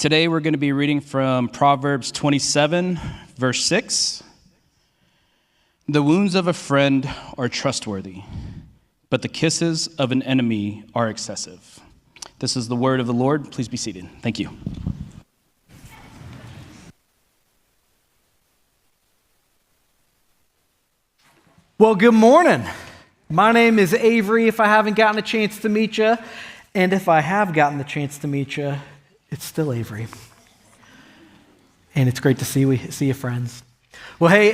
Today we're going to be reading from Proverbs 27, verse 6. The wounds of a friend are trustworthy, but the kisses of an enemy are excessive. This is the word of the Lord. Please be seated. Thank you. Well, good morning. My name is Avery, if I haven't gotten a chance to meet you. And if I have gotten the chance to meet you, it's still Avery. And it's great to see you, friends. Well, hey,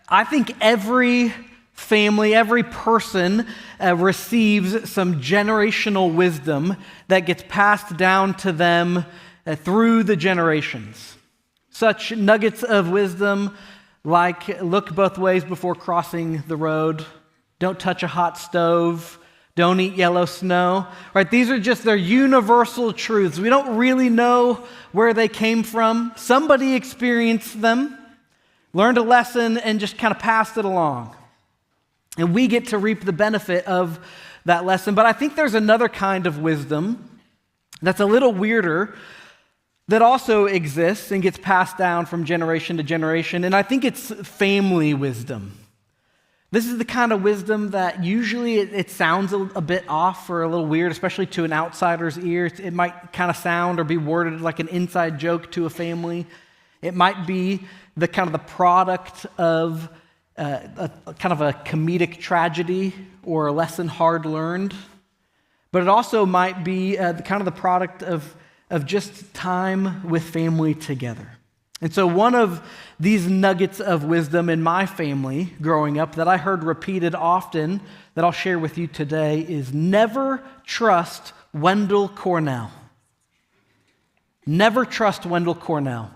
I think every family, every person receives some generational wisdom that gets passed down to them through the generations. Such nuggets of wisdom like look both ways before crossing the road, don't touch a hot stove, don't eat yellow snow, right? These are just their universal truths. We don't really know where they came from. Somebody experienced them, learned a lesson, and just kind of passed it along. And we get to reap the benefit of that lesson. But I think there's another kind of wisdom that's a little weirder that also exists and gets passed down from generation to generation. And I think it's family wisdom. This is the kind of wisdom that usually it sounds a bit off or a little weird, especially to an outsider's ear. It might kind of sound or be worded like an inside joke to a family. It might be the kind of the product of a kind of a comedic tragedy or a lesson hard learned. But it also might be the kind of the product of just time with family together. And so one of these nuggets of wisdom in my family growing up that I heard repeated often that I'll share with you today is never trust Wendell Cornell. Never trust Wendell Cornell.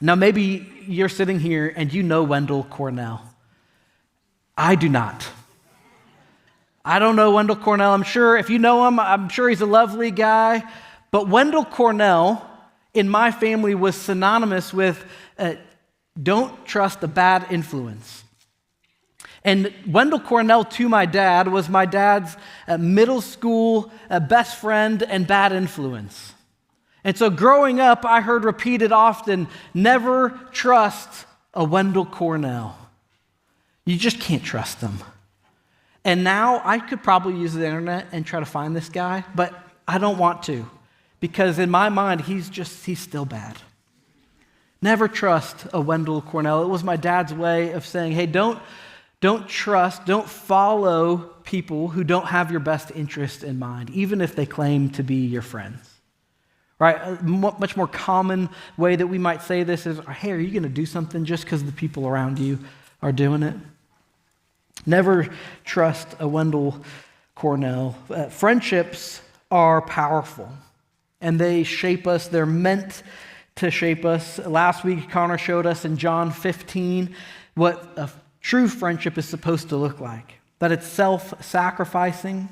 Now maybe you're sitting here and you know Wendell Cornell. I do not. I don't know Wendell Cornell. I'm sure if you know him, I'm sure he's a lovely guy. But Wendell Cornell in my family was synonymous with don't trust a bad influence. And Wendell Cornell to my dad was my dad's middle school best friend and bad influence. And so growing up, I heard repeated often, never trust a Wendell Cornell. You just can't trust them. And now I could probably use the internet and try to find this guy, but I don't want to. Because in my mind, he's still bad. Never trust a Wendell Cornell. It was my dad's way of saying, hey, don't follow people who don't have your best interest in mind, even if they claim to be your friends. Right? A much more common way that we might say this is, hey, are you going to do something just because the people around you are doing it? Never trust a Wendell Cornell. Friendships are powerful. And they shape us. They're meant to shape us. Last week, Connor showed us in John 15 what a true friendship is supposed to look like. That it's self-sacrificing,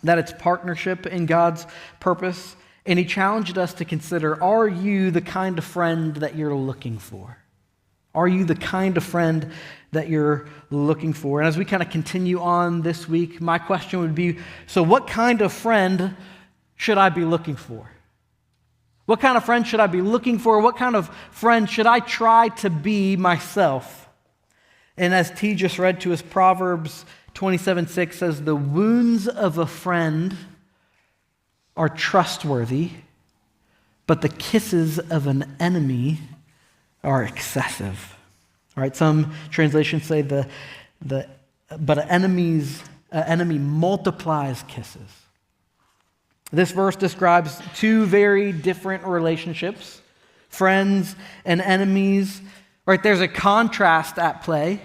that it's partnership in God's purpose. And he challenged us to consider, are you the kind of friend that you're looking for? Are you the kind of friend that you're looking for? And as we kind of continue on this week, my question would be, so what kind of friend should I be looking for? What kind of friend should I be looking for? What kind of friend should I try to be myself? And as T just read to us, Proverbs 27:6 says, the wounds of a friend are trustworthy, but the kisses of an enemy are excessive. All right, some translations say but an enemy multiplies kisses. This verse describes two very different relationships, friends and enemies. Right, there's a contrast at play,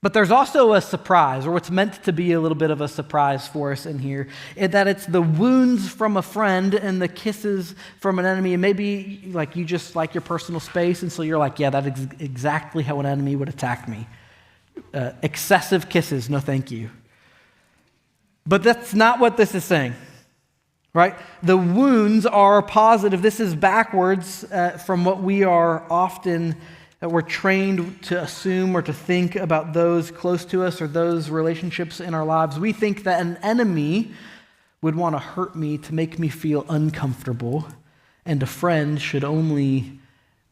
but there's also a surprise, or what's meant to be a little bit of a surprise for us in here, in that it's the wounds from a friend and the kisses from an enemy. And maybe like you just like your personal space, and so you're like, yeah, that's exactly how an enemy would attack me. Excessive kisses, no thank you. But that's not what this is saying. Right? The wounds are positive. This is backwards from what we are often we're trained to assume or to think about those close to us or those relationships in our lives. We think that an enemy would want to hurt me to make me feel uncomfortable and a friend should only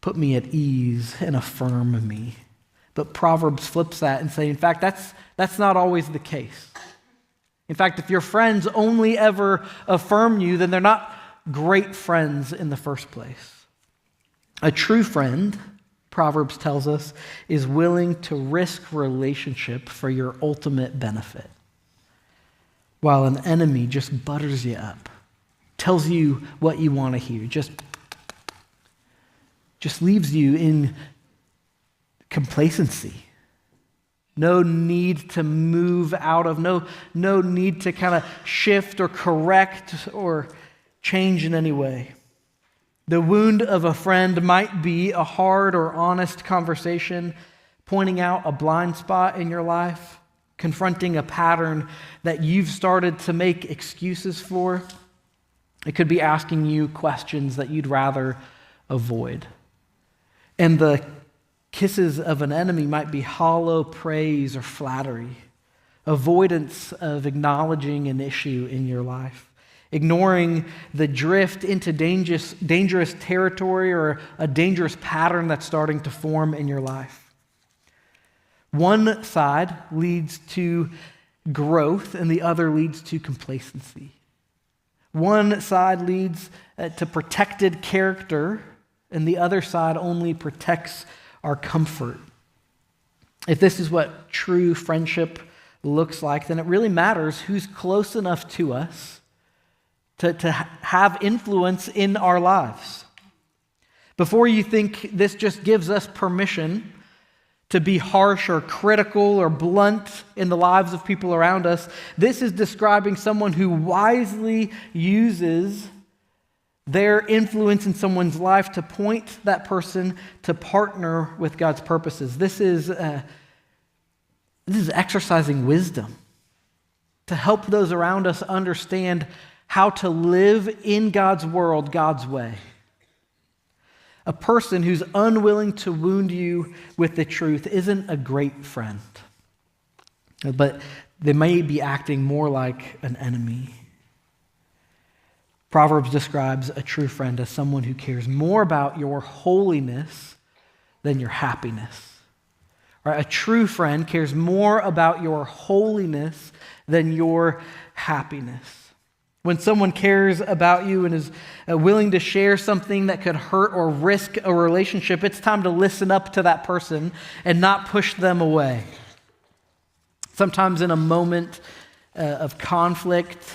put me at ease and affirm me. But Proverbs flips that and say, in fact, that's not always the case. In fact, if your friends only ever affirm you, then they're not great friends in the first place. A true friend, Proverbs tells us, is willing to risk relationship for your ultimate benefit, while an enemy just butters you up, tells you what you want to hear, just leaves you in complacency. No need to move out of, no need to kind of shift or correct or change in any way. The wound of a friend might be a hard or honest conversation, pointing out a blind spot in your life, confronting a pattern that you've started to make excuses for. It could be asking you questions that you'd rather avoid. And the kisses of an enemy might be hollow praise or flattery, avoidance of acknowledging an issue in your life, ignoring the drift into dangerous territory or a dangerous pattern that's starting to form in your life. One side leads to growth and the other leads to complacency. One side leads to protected character and the other side only protects our comfort. If this is what true friendship looks like, then it really matters who's close enough to us to have influence in our lives. Before you think this just gives us permission to be harsh or critical or blunt in the lives of people around us, this is describing someone who wisely uses their influence in someone's life to point that person to partner with God's purposes. This is exercising wisdom to help those around us understand how to live in God's world, God's way. A person who's unwilling to wound you with the truth isn't a great friend, but they may be acting more like an enemy. Proverbs describes a true friend as someone who cares more about your holiness than your happiness. Right? A true friend cares more about your holiness than your happiness. When someone cares about you and is willing to share something that could hurt or risk a relationship, it's time to listen up to that person and not push them away. Sometimes in a moment of conflict,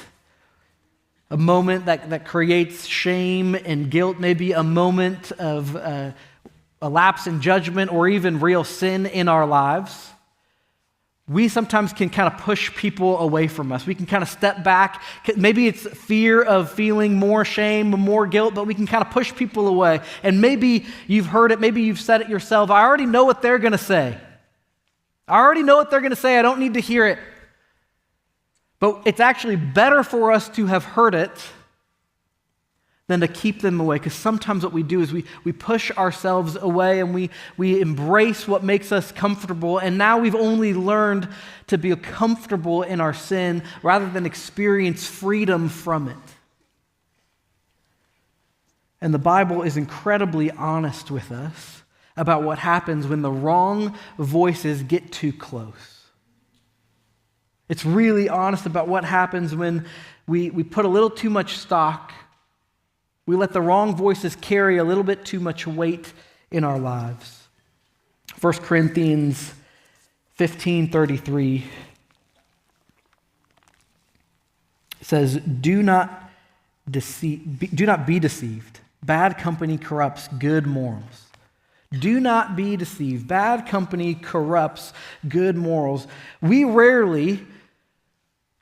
a moment that creates shame and guilt, maybe a moment of a lapse in judgment or even real sin in our lives, we sometimes can kind of push people away from us. We can kind of step back. Maybe it's fear of feeling more shame, more guilt, but we can kind of push people away. And maybe you've heard it, maybe you've said it yourself. I already know what they're going to say. I already know what they're going to say. I don't need to hear it. But it's actually better for us to have heard it than to keep them away. Because sometimes what we do is we push ourselves away and we embrace what makes us comfortable. And now we've only learned to be comfortable in our sin rather than experience freedom from it. And the Bible is incredibly honest with us about what happens when the wrong voices get too close. It's really honest about what happens when we put a little too much stock. We let the wrong voices carry a little bit too much weight in our lives. 1 Corinthians 15:33 says, Do not be deceived. Bad company corrupts good morals. Do not be deceived. Bad company corrupts good morals.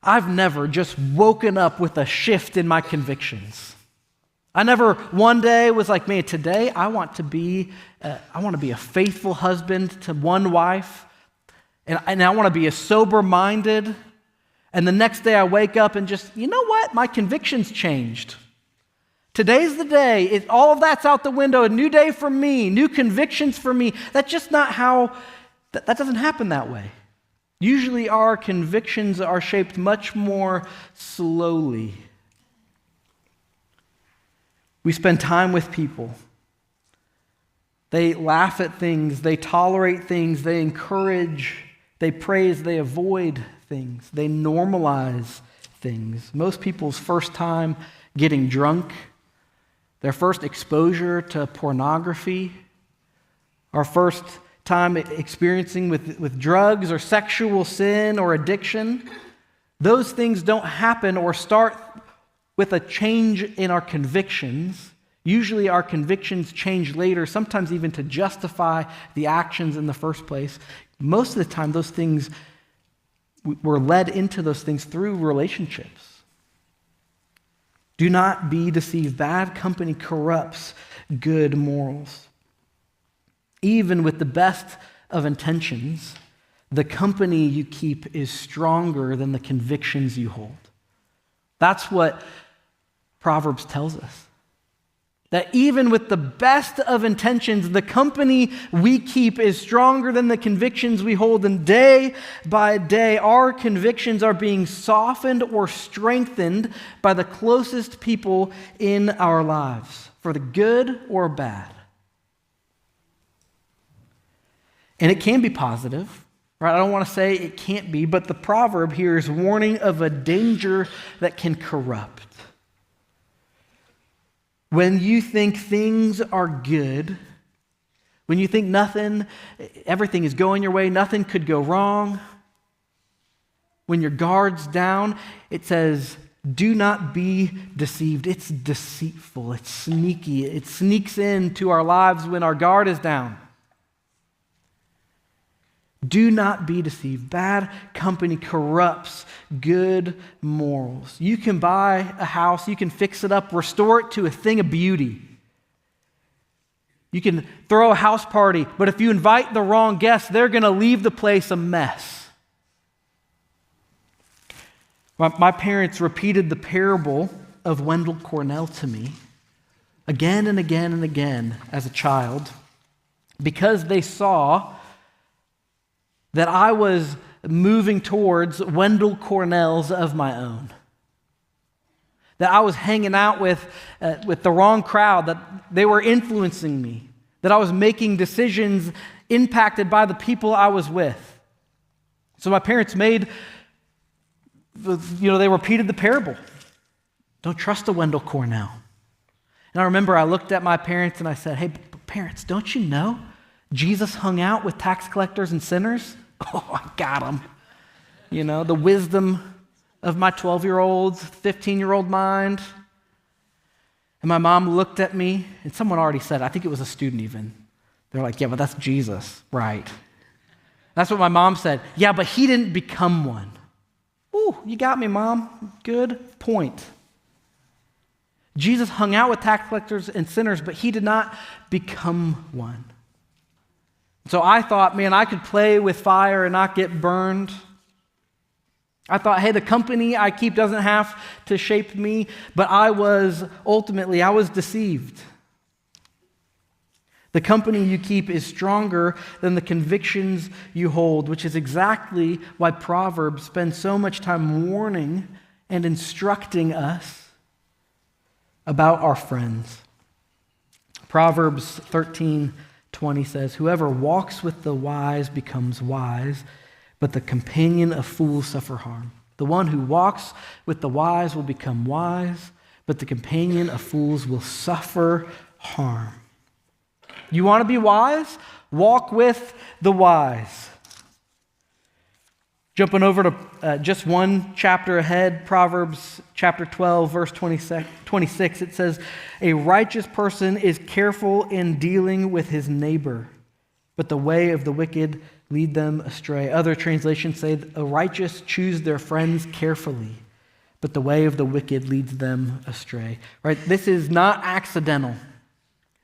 I've never just woken up with a shift in my convictions. I never one day was like, man, today I want to be a faithful husband to one wife, and I want to be a sober-minded. And the next day I wake up and just, you know what? My convictions changed. Today's the day. All of that's out the window. A new day for me, new convictions for me. That's just not how, that doesn't happen that way. Usually our convictions are shaped much more slowly. We spend time with people. They laugh at things, they tolerate things, they encourage, they praise, they avoid things, they normalize things. Most people's first time getting drunk, their first exposure to pornography, our first time experiencing with drugs or sexual sin or addiction, those things don't happen or start with a change in our convictions. Usually our convictions change later, sometimes even to justify the actions in the first place. Most of the time, those things, we're led into those things through relationships. Do not be deceived. Bad company corrupts good morals. Even with the best of intentions, the company you keep is stronger than the convictions you hold. That's what Proverbs tells us. That even with the best of intentions, the company we keep is stronger than the convictions we hold. And day by day, our convictions are being softened or strengthened by the closest people in our lives, for the good or bad. And it can be positive, right? I don't want to say it can't be, but the proverb here is warning of a danger that can corrupt. When you think things are good, when you think everything is going your way, nothing could go wrong, when your guard's down, it says, do not be deceived. It's deceitful. It's sneaky. It sneaks into our lives when our guard is down. Do not be deceived. Bad company corrupts good morals. You can buy a house, you can fix it up, restore it to a thing of beauty. You can throw a house party, but if you invite the wrong guests, they're going to leave the place a mess. My parents repeated the parable of Wendell Cornell to me again and again and again as a child because they saw that I was moving towards Wendell Cornells of my own. That I was hanging out with the wrong crowd, that they were influencing me, that I was making decisions impacted by the people I was with. So my parents they repeated the parable. Don't trust a Wendell Cornell. And I remember I looked at my parents and I said, hey, parents, don't you know Jesus hung out with tax collectors and sinners? Oh, I got them. The wisdom of my 12-year-old's, 15-year-old mind. And my mom looked at me, and someone already said, I think it was a student even. They're like, yeah, but that's Jesus, right? That's what my mom said. Yeah, but he didn't become one. Ooh, you got me, Mom. Good point. Jesus hung out with tax collectors and sinners, but he did not become one. So I thought, man, I could play with fire and not get burned. I thought, hey, the company I keep doesn't have to shape me, but I was deceived. The company you keep is stronger than the convictions you hold, which is exactly why Proverbs spend so much time warning and instructing us about our friends. Proverbs 13:20 says, whoever walks with the wise becomes wise, but the companion of fools suffer harm. The one who walks with the wise will become wise, but the companion of fools will suffer harm. You want to be wise? Walk with the wise. Jumping over to just one chapter ahead, Proverbs chapter 12, verse 26, it says, a righteous person is careful in dealing with his neighbor, but the way of the wicked lead them astray. Other translations say, the righteous choose their friends carefully, but the way of the wicked leads them astray. Right? This is not accidental.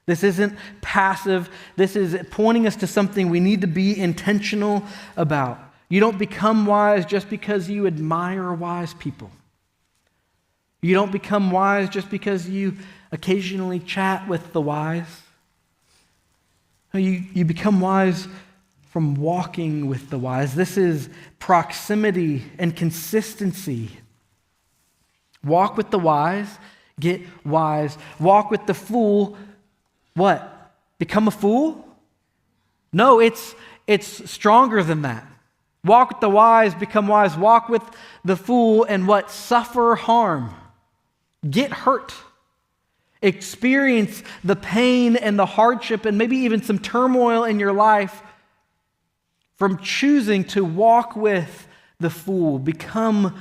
This isn't passive. This is pointing us to something we need to be intentional about. You don't become wise just because you admire wise people. You don't become wise just because you occasionally chat with the wise. You become wise from walking with the wise. This is proximity and consistency. Walk with the wise, Get wise. Walk with the fool. What? Become a fool? No, it's stronger than that. Walk with the wise, become wise. Walk with the fool and what? Suffer harm. Get hurt. Experience the pain and the hardship and maybe even some turmoil in your life from choosing to walk with the fool, become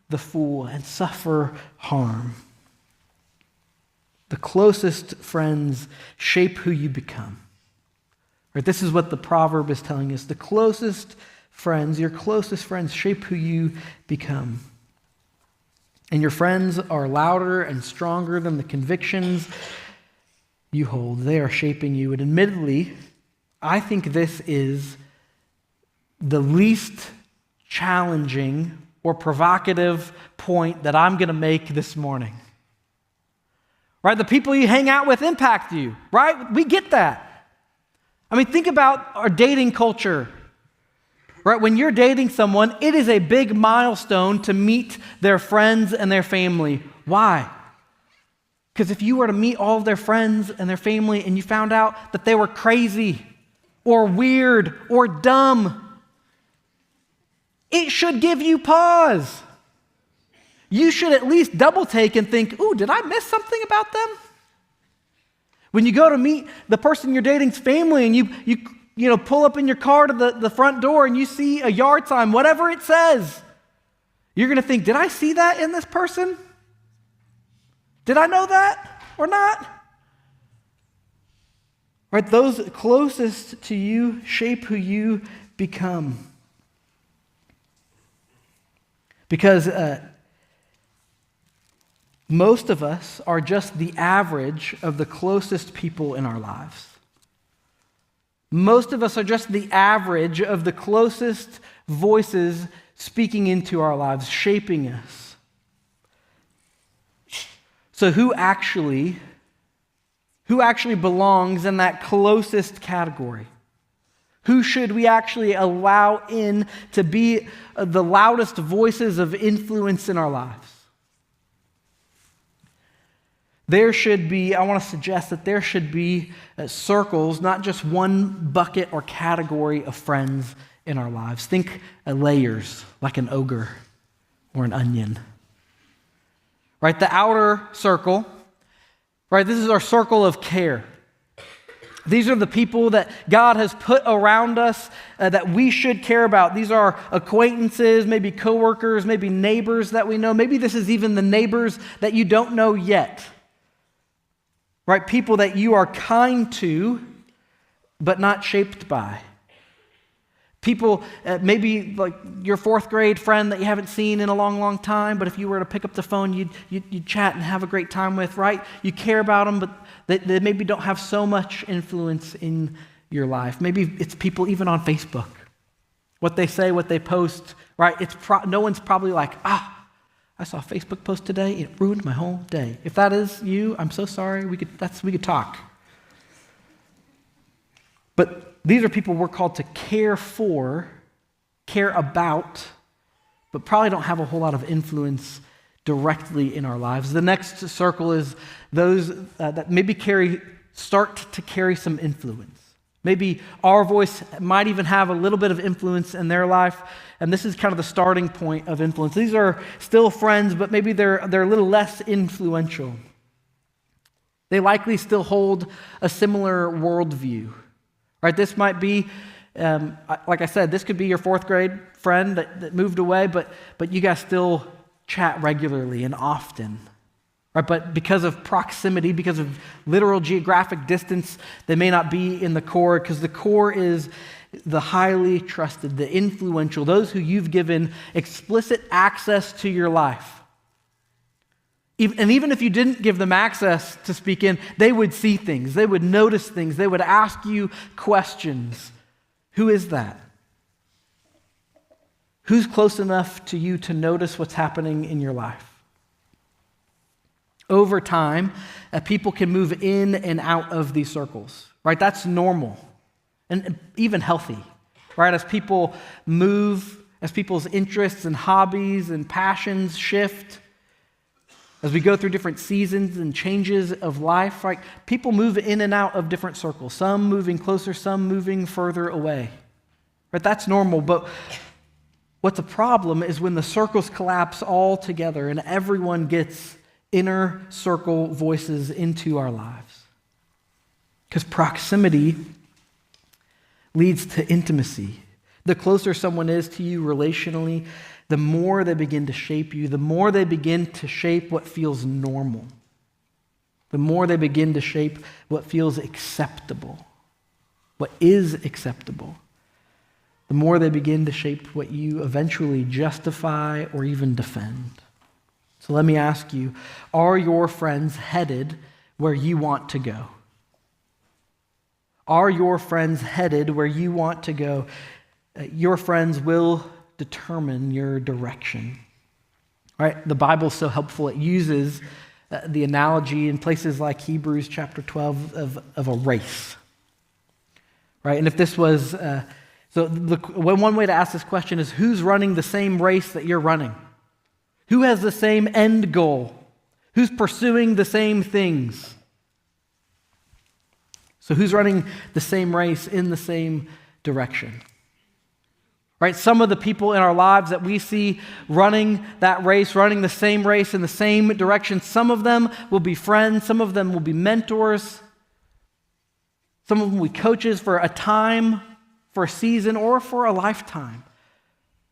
the fool, and suffer harm. The closest friends shape who you become. Right? This is what the proverb is telling us. The closest friends, your closest friends, shape who you become. And your friends are louder and stronger than the convictions you hold. They are shaping you. And admittedly, I think this is the least challenging or provocative point that I'm going to make this morning. Right? The people you hang out with impact you, right? We get that. I mean, think about our dating culture. Right? When you're dating someone, it is a big milestone to meet their friends and their family. Why? Because if you were to meet all of their friends and their family and you found out that they were crazy or weird or dumb, it should give you pause. You should at least double take and think, ooh, did I miss something about them? When you go to meet the person you're dating's family and you pull up in your car to the front door and you see a yard sign, whatever it says, you're going to think, did I see that in this person? Did I know that or not? Right? Those closest to you shape who you become. Because most of us are just the average of the closest people in our lives. Most of us are just the average of the closest voices speaking into our lives, shaping us. So who actually belongs in that closest category? Who should we actually allow in to be the loudest voices of influence in our lives? I want to suggest that there should be circles, not just one bucket or category of friends in our lives. Think layers, like an ogre or an onion. Right, the outer circle, right, this is our circle of care. These are the people that God has put around us that we should care about. These are acquaintances, maybe coworkers, maybe neighbors that we know. Maybe this is even the neighbors that you don't know yet. Right? People that you are kind to, but not shaped by. People, maybe like your fourth grade friend that you haven't seen in a long, long time, but if you were to pick up the phone, you'd chat and have a great time with, right? You care about them, but they maybe don't have so much influence in your life. Maybe it's people even on Facebook. What they say, what they post, right? No one's probably like, I saw a Facebook post today, it ruined my whole day. If that is you, I'm so sorry, we could talk. But these are people we're called to care for, care about, but probably don't have a whole lot of influence directly in our lives. The next circle is those that maybe start to carry some influence. Maybe our voice might even have a little bit of influence in their life, and this is kind of the starting point of influence. These are still friends, but maybe they're a little less influential. They likely still hold a similar worldview. Right? This might be, like I said, this could be your fourth grade friend that moved away, but you guys still chat regularly and often. Right? But because of proximity, because of literal geographic distance, they may not be in the core, because the core is the highly trusted, the influential, those who you've given explicit access to your life. And even if you didn't give them access to speak in, they would see things, they would notice things, they would ask you questions. Who is that? Who's close enough to you to notice what's happening in your life? Over time, people can move in and out of these circles, right? That's normal and even healthy, right? As people move, as people's interests and hobbies and passions shift, As we go through different seasons and changes of life, right, people move in and out of different circles, some moving closer, some moving further away. Right? That's normal, but what's a problem is when the circles collapse all together and everyone gets inner circle voices into our lives. Because proximity leads to intimacy. The closer someone is to you relationally, the more they begin to shape you, the more they begin to shape what feels normal, the more they begin to shape what feels acceptable, what is acceptable, the more they begin to shape what you eventually justify or even defend. So let me ask you, are your friends headed where you want to go? Are your friends headed where you want to go? Your friends will determine your direction. Right? The Bible's so helpful. It uses the analogy in places like Hebrews chapter 12 of a race. Right? And if this was, one way to ask this question is, who's running the same race that you're running? Who has the same end goal? Who's pursuing the same things? So who's running the same race in the same direction? Right? Some of the people in our lives that we see running that race, running the same race in the same direction, some of them will be friends, some of them will be mentors, some of them will be coaches for a time, for a season, or for a lifetime.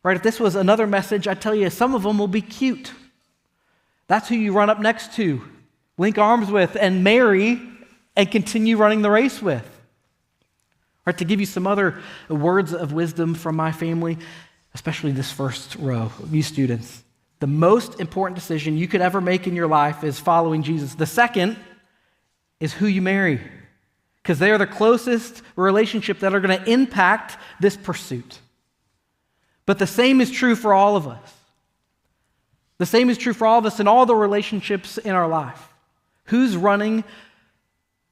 Right? If this was another message, I tell you, some of them will be cute. That's who you run up next to, link arms with, and marry, and continue running the race with. Right, to give you some other words of wisdom from my family, especially this first row of you students, the most important decision you could ever make in your life is following Jesus. The second is who you marry, because they are the closest relationship that are going to impact this pursuit. But the same is true for all of us. The same is true for all of us in all the relationships in our life. Who's running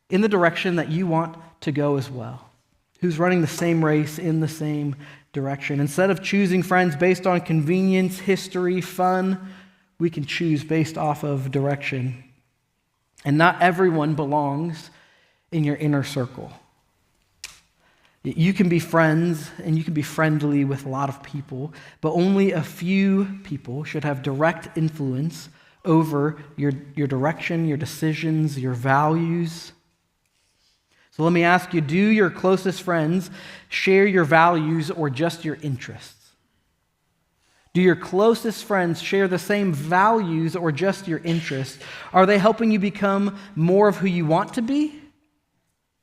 in the direction that you want to go as well? Who's running the same race in the same direction? Instead of choosing friends based on convenience, history, fun, we can choose based off of direction. And not everyone belongs in your inner circle. You can be friends and you can be friendly with a lot of people, but only a few people should have direct influence over your direction, your decisions, your values. So let me ask you, do your closest friends share your values or just your interests? Do your closest friends share the same values or just your interests? Are they helping you become more of who you want to be?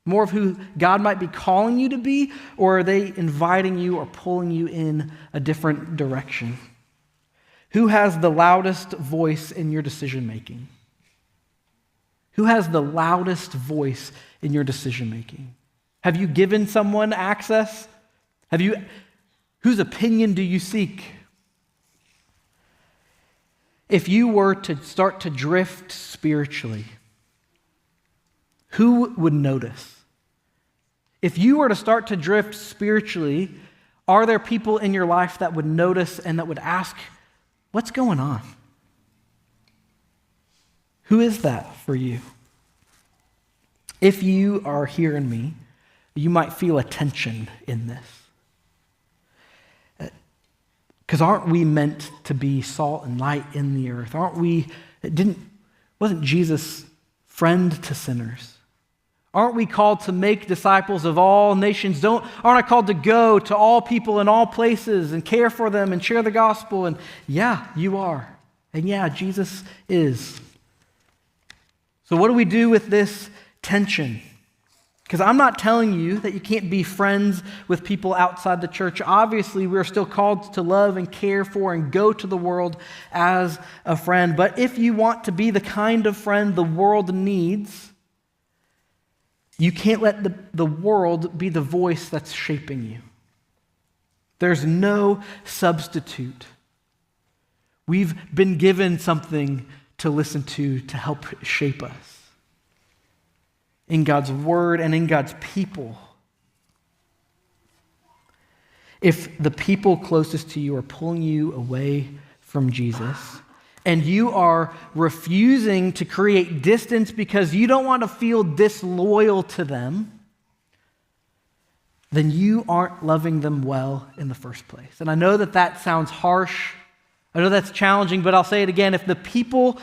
More of who God might be calling you to be? Or are they inviting you or pulling you in a different direction? Who has the loudest voice in your decision making? Who has the loudest voice in your decision making? Have you given someone access? Whose opinion do you seek? If you were to start to drift spiritually, who would notice? If you were to start to drift spiritually, are there people in your life that would notice and that would ask, what's going on? Who is that for you? If you are hearing me, you might feel a tension in this. Because aren't we meant to be salt and light in the earth? Wasn't Jesus friend to sinners? Aren't we called to make disciples of all nations? Aren't I called to go to all people in all places and care for them and share the gospel? And yeah, you are. And yeah, Jesus is. So what do we do with this tension? Because I'm not telling you that you can't be friends with people outside the church. Obviously, we're still called to love and care for and go to the world as a friend. But if you want to be the kind of friend the world needs, you can't let the world be the voice that's shaping you. There's no substitute. We've been given something to listen to help shape us in God's word and in God's people. If the people closest to you are pulling you away from Jesus, and you are refusing to create distance because you don't want to feel disloyal to them, then you aren't loving them well in the first place. And I know that sounds harsh. I know that's challenging, but I'll say it again. If the people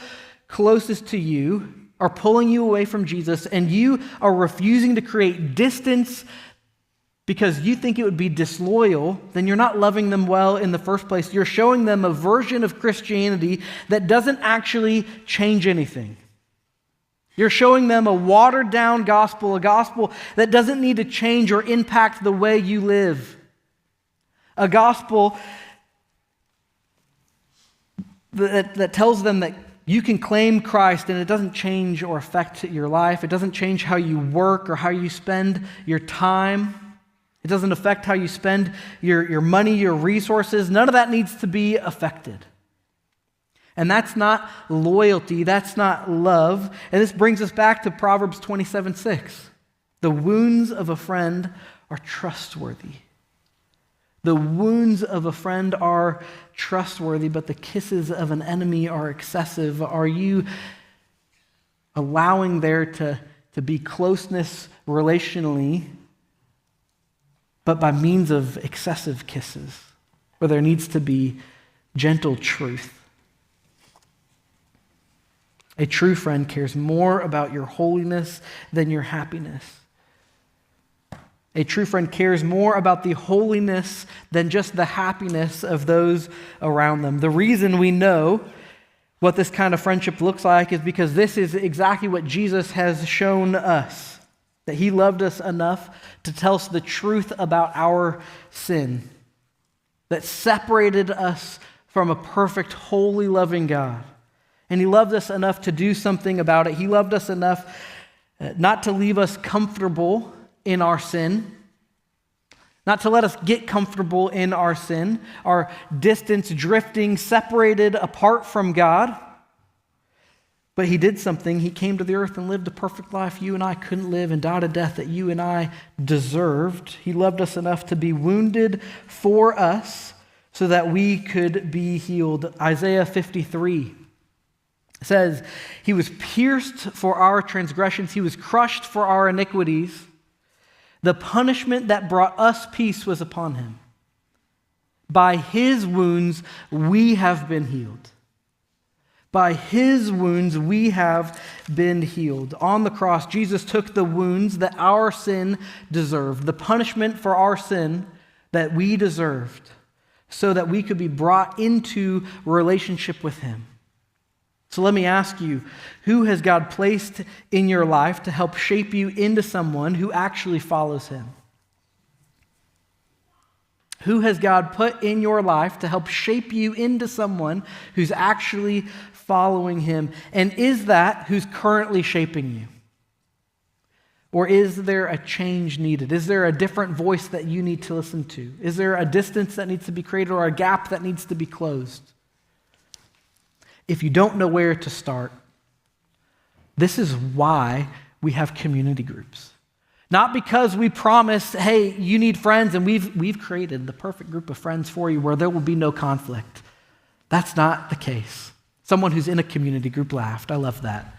closest to you are pulling you away from Jesus and you are refusing to create distance because you think it would be disloyal, then you're not loving them well in the first place. You're showing them a version of Christianity that doesn't actually change anything. You're showing them a watered-down gospel, a gospel that doesn't need to change or impact the way you live. A gospel that tells them that you can claim Christ and it doesn't change or affect your life. It doesn't change how you work or how you spend your time. It doesn't affect how you spend your money, your resources. None of that needs to be affected. And that's not loyalty. That's not love. And this brings us back to Proverbs 27:6. The wounds of a friend are trustworthy. The wounds of a friend are trustworthy, but the kisses of an enemy are excessive. Are you allowing there to be closeness relationally, but by means of excessive kisses, where there needs to be gentle truth? A true friend cares more about your holiness than your happiness. A true friend cares more about the holiness than just the happiness of those around them. The reason we know what this kind of friendship looks like is because this is exactly what Jesus has shown us. That he loved us enough to tell us the truth about our sin. That separated us from a perfect, holy, loving God. And he loved us enough to do something about it. He loved us enough not to leave us comfortable in our sin, not to let us get comfortable in our sin, our distance, drifting, separated apart from God. But he did something. He came to the earth and lived a perfect life you and I couldn't live and died a death that you and I deserved. He loved us enough to be wounded for us so that we could be healed. Isaiah 53 says, he was pierced for our transgressions. He was crushed for our iniquities. The punishment that brought us peace was upon him. By his wounds, we have been healed. By his wounds, we have been healed. On the cross, Jesus took the wounds that our sin deserved, the punishment for our sin that we deserved, so that we could be brought into relationship with him. So let me ask you, who has God placed in your life to help shape you into someone who actually follows him? Who has God put in your life to help shape you into someone who's actually following him? And is that who's currently shaping you? Or is there a change needed? Is there a different voice that you need to listen to? Is there a distance that needs to be created or a gap that needs to be closed? If you don't know where to start, this is why we have community groups. Not because we promise, hey, you need friends, and we've created the perfect group of friends for you where there will be no conflict. That's not the case. Someone who's in a community group laughed. I love that.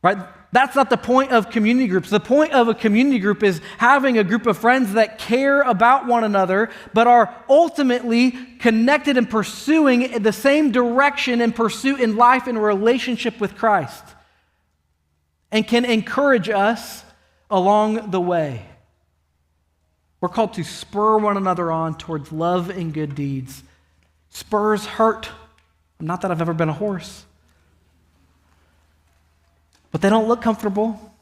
Right? That's not the point of community groups. The point of a community group is having a group of friends that care about one another, but are ultimately connected and pursuing the same direction and pursuit in life and relationship with Christ, and can encourage us along the way. We're called to spur one another on towards love and good deeds. Spurs hurt. Not that I've ever been a horse. But they don't look comfortable.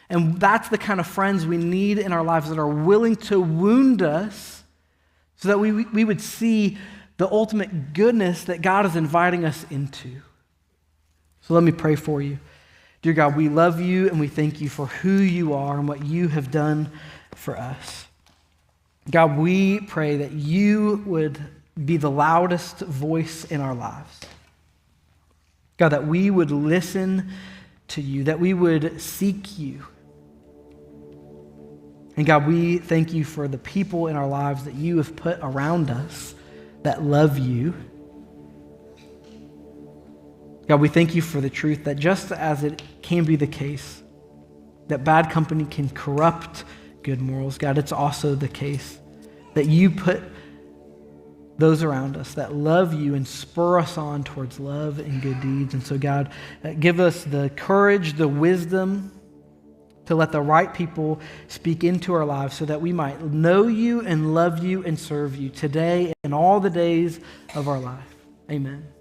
And that's the kind of friends we need in our lives that are willing to wound us so that we would see the ultimate goodness that God is inviting us into. So let me pray for you. Dear God, we love you and we thank you for who you are and what you have done for us. God, we pray that you would be the loudest voice in our lives. God, that we would listen to you, that we would seek you. And God, we thank you for the people in our lives that you have put around us that love you. God, we thank you for the truth that just as it can be the case that bad company can corrupt good morals, God, it's also the case that you put those around us that love you and spur us on towards love and good deeds. And so, God, give us the courage, the wisdom to let the right people speak into our lives so that we might know you and love you and serve you today and all the days of our life. Amen.